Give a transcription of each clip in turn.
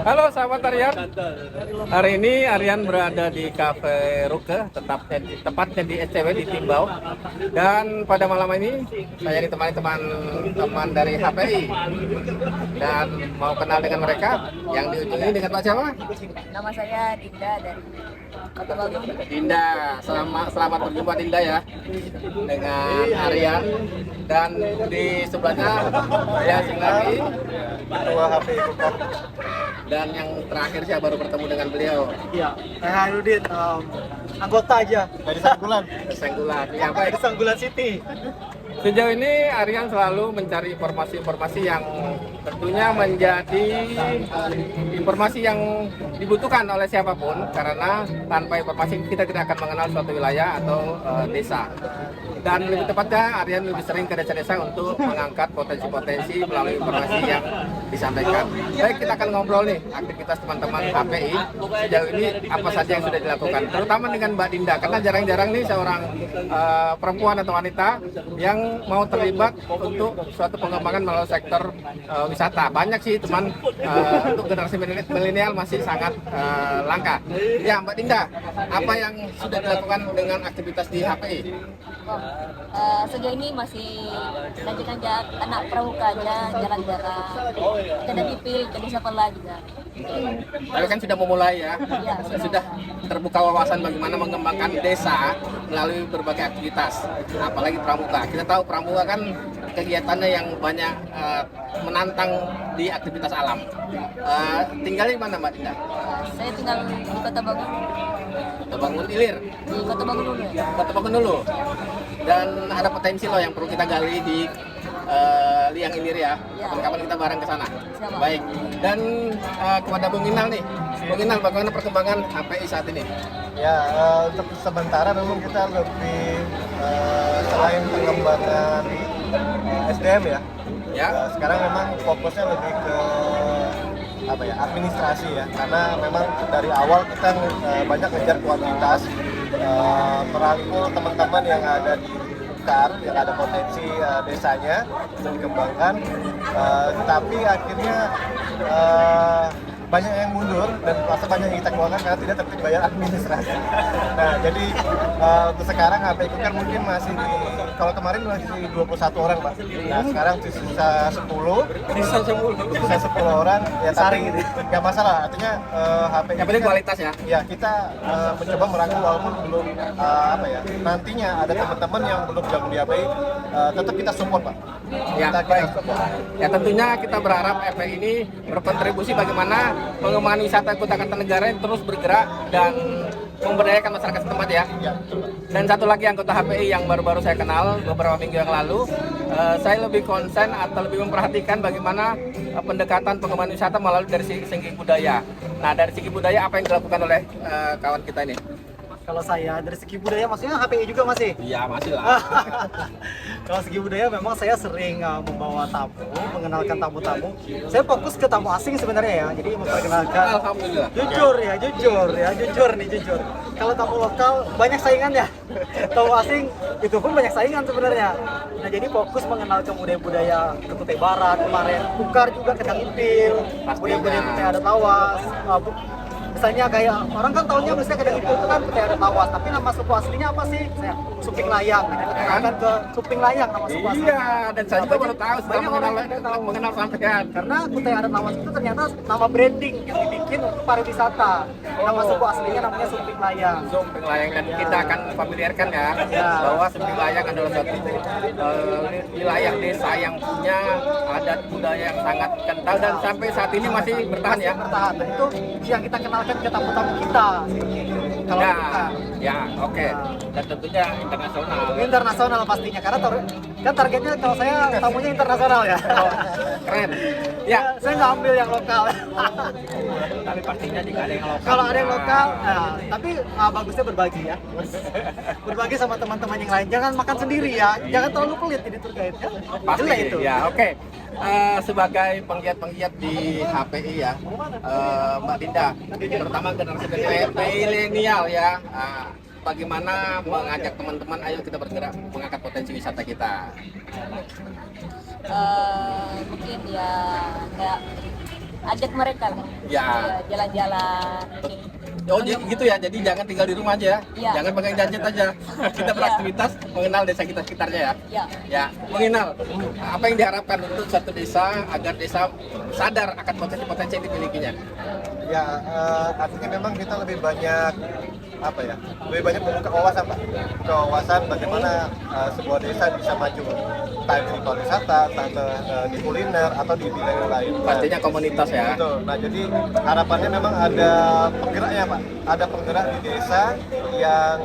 Halo sahabat Aryan. Hari ini Aryan berada di Cafe Ruke, tepatnya di SCW di Timbau. Dan pada malam ini saya ditemani teman-teman dari HPI dan mau kenal dengan mereka. Yang di ujung ini dengan Pak siapa? Nama saya Dinda dari Kota Baru. Dinda, selamat berjumpa Dinda ya dengan Aryan. Dan di sebelahnya saya asing lagi Ketua HPI Kota. dan yang terakhir saya baru bertemu dengan beliau. Iya, Hairudin, anggota aja dari Sanggulan. Senggulan. Ya, baik. Dari Sanggulan City. Sejauh ini Aryan selalu mencari informasi-informasi yang tentunya menjadi informasi yang dibutuhkan oleh siapapun, karena tanpa informasi kita tidak akan mengenal suatu wilayah atau desa. Dan lebih tepatnya Aryan lebih sering ke desa-desa untuk mengangkat potensi-potensi melalui informasi yang disampaikan. Baik, kita akan ngobrol nih aktivitas teman-teman HPI sejauh ini apa saja yang sudah dilakukan, terutama dengan Mbak Dinda, karena jarang-jarang nih seorang perempuan atau wanita yang mau terlibat untuk suatu pengembangan melalui sektor wisata. Banyak sih teman, untuk generasi milenial masih sangat langka. Ya Mbak Dinda, apa yang sudah dilakukan dengan aktivitas di HPI? Sejauh ini masih ngajak-ngajak anak pramuka aja, jalan-jalan ke Dagipil, ke Desa Pela juga. Tapi kan sudah memulai ya, Iya. sudah terbuka wawasan bagaimana mengembangkan desa melalui berbagai aktivitas, apalagi pramuka. Kita tahu pramuka kan kegiatannya yang banyak menantang di aktivitas alam. Tinggal di mana Mbak Dinda? Saya tinggal di Kota Bangun, Kota Bangun Ilir, di Kota Bangun dulu ya. Kota Bangun dulu. Dan ada potensi loh yang perlu kita gali di Liang Ilir ya. Kapan-kapan kita bareng ke sana. Siapa? Baik. Dan kepada Bung Inal nih, Bung Inal, bagaimana perkembangan HPI saat ini? Ya, untuk sementara memang kita lebih selain pengembangan SDM ya. Ya. Sekarang memang fokusnya lebih ke administrasi ya, karena memang dari awal kita banyak ngejar kualitas, merangkul teman-teman yang ada di UKAR, yang ada potensi desanya untuk dikembangkan, tapi akhirnya banyak yang mundur dan merasa banyak yang kita keluarkan karena tidak tertib bayar administrasi. Nah, jadi untuk sekarang HPI Kukar mungkin masih kalau kemarin masih 21 orang Pak. Nah, sekarang sisa 10. Bisa semua. Sisa 10 orang ya, tapi nggak masalah, artinya HPI Yang penting kualitas ya. Ya, kita mencoba merangkul walaupun belum nantinya ada teman-teman yang belum jago di HPI, tetap kita support Pak. Ya, Kita baik. support. Ya tentunya kita berharap FPI ini berkontribusi bagaimana pengembangan wisata Kuta Kartanegara yang terus bergerak dan memberdayakan masyarakat setempat ya. Ya, betul Pak. Dan satu lagi anggota HPI yang baru-baru saya kenal beberapa minggu yang lalu, saya lebih konsen atau lebih memperhatikan bagaimana pendekatan pengembangan wisata melalui dari segi budaya. Nah, dari segi budaya apa yang dilakukan oleh kawan kita ini? Kalau saya dari segi budaya, maksudnya HPI juga masih. Iya, masih lah. Kalau segi budaya memang saya sering membawa tamu, mengenalkan tamu-tamu. Saya fokus ke tamu asing sebenarnya ya, jadi memperkenalkan. Alhamdulillah. Jujur nih jujur. Kalau tamu lokal banyak saingan ya. Tamu asing itu pun banyak saingan sebenarnya. Nah, jadi fokus mengenalkan budaya-budaya ke Kutai Barat kemarin. Kukar juga ke Dagipil, budaya-budaya Kutai Adat Lawas. Misalnya kayak orang kan tahunya misalnya Kedang Ipul itu kan Kutai Adat Lawas, tapi nama suku aslinya apa sih? Saya Suping Layang. Kita kenalkan ke Suping Layang nama suku aslinya. Iya, dan saya juga baru tahu setelah Banyak orang yang tidak tahu. mengenal sampean. Karena Kutai Adat Lawas itu ternyata nama branding yang dibikin untuk pariwisata. Nama suku aslinya namanya Suping Layang. Sumping Layang, dan kita akan familiarkan ya, Ya. bahwa Sumping Layang adalah suatu wilayah desa yang punya adat budaya yang sangat kental dan sampai saat ini masih bertahan ya. Bertahan. Nah, itu yang kita kenalkan ke tamu-tamu kita. Kalau Ya, kita ya, oke. Dan tentunya internasional. internasional pastinya karena kan targetnya kalau saya tamunya internasional ya. Keren. Ya, Ya, saya nggak ambil yang lokal. tapi pastinya jika ada yang lokal. Kalau ada yang lokal, nah, tapi bagusnya berbagi ya. Berbagi sama teman-teman yang lain. Jangan makan sendiri ya. Jangan terlalu pelit jadi tour guide ya. Pasti Jelek itu. ya, oke. Sebagai penggiat-penggiat di HPI ya, Mbak Dinda, terutama generasi milenial ya, bagaimana mengajak teman-teman ayo kita bergerak mengangkat potensi wisata kita? Mungkin ya nggak ajak mereka lah. Ya. Jalan-jalan. Oh gitu ya, jadi jangan tinggal di rumah aja ya, Iya. jangan pegang gadget aja. Kita beraktivitas mengenal desa kita sekitarnya ya. Ya. Ya, mengenal apa yang diharapkan untuk satu desa agar desa sadar akan potensi-potensi yang dimilikinya. Ya, artinya memang kita lebih banyak apa ya, lebih banyak membuka wawasan Pak, membuka wawasan bagaimana sebuah desa bisa maju, entah itu di pariwisata, entah itu, di kuliner atau di bidang lain. Pastinya komunitas ya. Betul. Nah, jadi harapannya memang ada penggeraknya Pak, ada penggerak di desa yang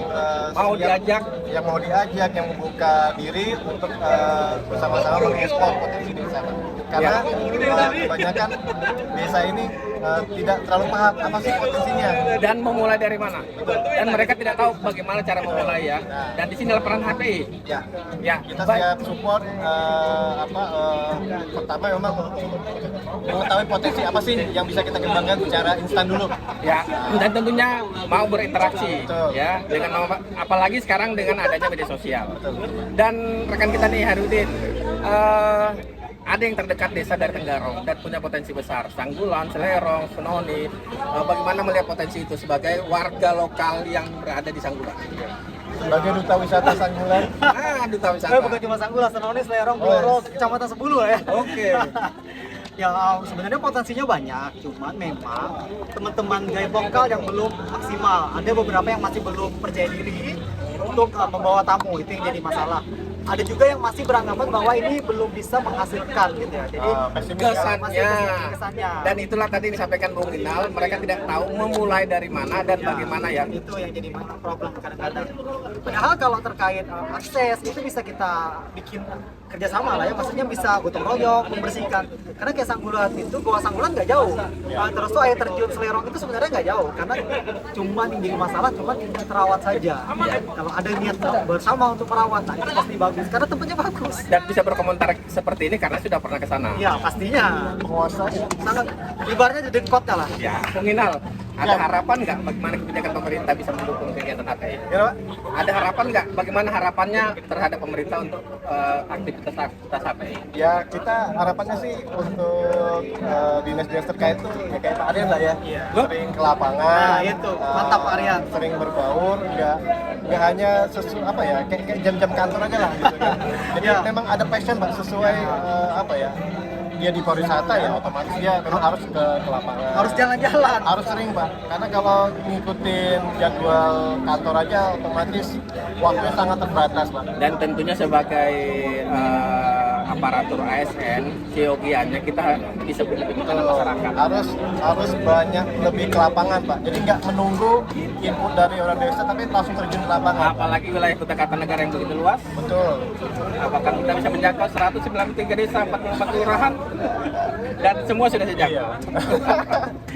yang mau diajak, yang membuka diri untuk bersama-sama mengekspor potensi desa Pak. Karena kebanyakan desa ini tidak terlalu paham apa sih potensinya. Dan memulai dari mana? Dan mereka tidak tahu bagaimana cara memulai ya. Dan di sini peran HPI. Ya, Ya, kita baik. siap support pertama memang mengetahui potensi apa sih yang bisa kita kembangkan secara instan dulu. Ya, dan tentunya mau berinteraksi Betul. ya dengan apalagi sekarang dengan adanya media sosial. Dan rekan kita nih Harudin, ada yang terdekat desa dari Tenggarong dan punya potensi besar, Sanggulan, Selerong, Senoni. Bagaimana melihat potensi itu sebagai warga lokal yang berada di Sanggulan? Sebagai duta wisata Sanggulan. Duta wisata. Bukan cuma Sanggulan, Senoni, Selerong, Oh, yes. Bloro, Kecamatan Sebulu ya. Oke. Ya sebenarnya potensinya banyak, cuman memang teman-teman gaya vokal yang belum maksimal. Ada beberapa yang masih belum percaya diri untuk membawa tamu, itu yang jadi masalah. Ada juga yang masih beranggapan bahwa ini belum bisa menghasilkan gitu ya. Jadi Pesimis ya. Kesannya. kesannya. Dan itulah tadi disampaikan Bung Inal, mereka tidak tahu memulai dari mana dan bagaimana ya. Itu yang jadi problem kadang-kadang. Padahal kalau terkait akses itu bisa kita bikin kerjasama lah ya, maksudnya bisa gotong royong membersihkan. Karena kayak Sanggulan itu, Goa Sanggulan nggak jauh. Terus tuh air terjun Selerong itu sebenarnya nggak jauh, karena cuman yang jadi masalah cuman yang terawat saja. Kalau ada niat bersama untuk merawat, nah itu pasti bagus karena tempatnya bagus. Dan bisa berkomentar seperti ini karena sudah pernah ke sana. Ya pastinya penguasa sangat ibaratnya jadi kota lah. Ya, Bung Inal, ada harapan nggak bagaimana kebijakan pemerintah bisa mendukung kegiatan HPI? Ya, Pak. Ada harapan nggak bagaimana harapannya terhadap pemerintah untuk aktivitas HPI? Ya, kita harapannya sih untuk dinas-dinas terkait tuh ya kayak Pak Aryan lah ya, sering ke lapangan. Nah, itu. Mantap, Pak Aryan. Sering berbaur, nggak hanya apa ya, kayak jam-jam kantor aja lah gitu kan. Jadi Ya. memang ada passion Pak sesuai apa ya, dia di pariwisata ya otomatis dia memang harus ke lapangan. Harus jalan-jalan. Harus sering Pak, karena kalau ngikutin jadwal kantor aja otomatis waktunya sangat terbatas Pak. Dan tentunya sebagai aparatur ASN, siogiannya kita bisa lebih mengenal masyarakat. Harus banyak lebih ke lapangan Pak, jadi nggak menunggu input dari orang desa tapi langsung terjun ke lapangan. Apalagi wilayah Kutai Kartanegara yang begitu luas, Betul. apakah kita bisa menjangkau 193 desa, 44 kelurahan, dan semua sudah terjangkau.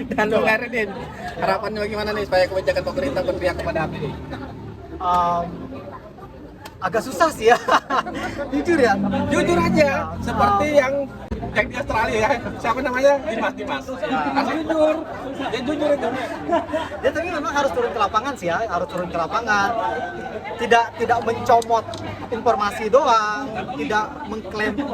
Dan Bung Harudin, harapannya bagaimana nih supaya kebijakan pemerintah berpihak kepada HPI? Agak susah sih ya. Jujur ya. Jujur aja, seperti yang di Australia ya, siapa namanya? Dimas. Harus jujur, dia jujur itu. Ya tapi memang harus turun ke lapangan sih ya, harus turun ke lapangan. Tidak mencomot informasi doang, tidak mengklaim itu.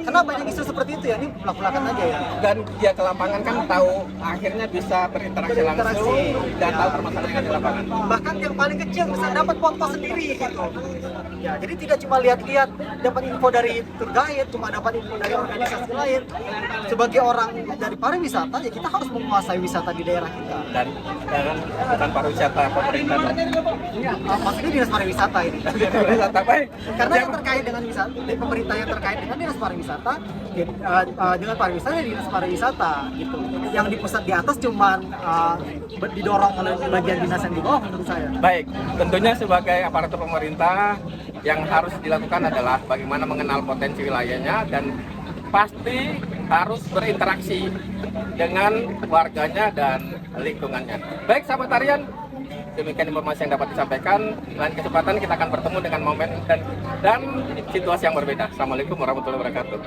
Karena banyak isu seperti itu ya, ini belak-belakan aja ya. Dan dia ke lapangan kan tahu akhirnya bisa berinteraksi langsung dan tahu permasalahan di lapangan. Bahkan yang paling kecil bisa dapat foto sendiri gitu. Ya, jadi tidak cuma lihat-lihat dapat info dari tour guide, cuma dapat info dari organisasi lain. Sebagai orang dari pariwisata, ya kita harus menguasai wisata di daerah kita. Dan bukan pariwisata pemerintah. Maksudnya dinas pariwisata ini. Pariwisata baik. Karena yang terkait dengan wisata, pemerintah yang terkait dengan dinas pariwisata, dengan pariwisata ya dinas pariwisata gitu. Yang di pusat di atas cuman didorong oleh bagian dinas yang di bawah menurut saya. Baik, tentunya sebagai aparatur pemerintah yang harus dilakukan adalah bagaimana mengenal potensi wilayahnya dan pasti harus berinteraksi dengan warganya dan lingkungannya. Baik, sahabat Aryan, demikian informasi yang dapat disampaikan. Lain kesempatan kita akan bertemu dengan momen dan situasi yang berbeda. Assalamualaikum warahmatullahi wabarakatuh.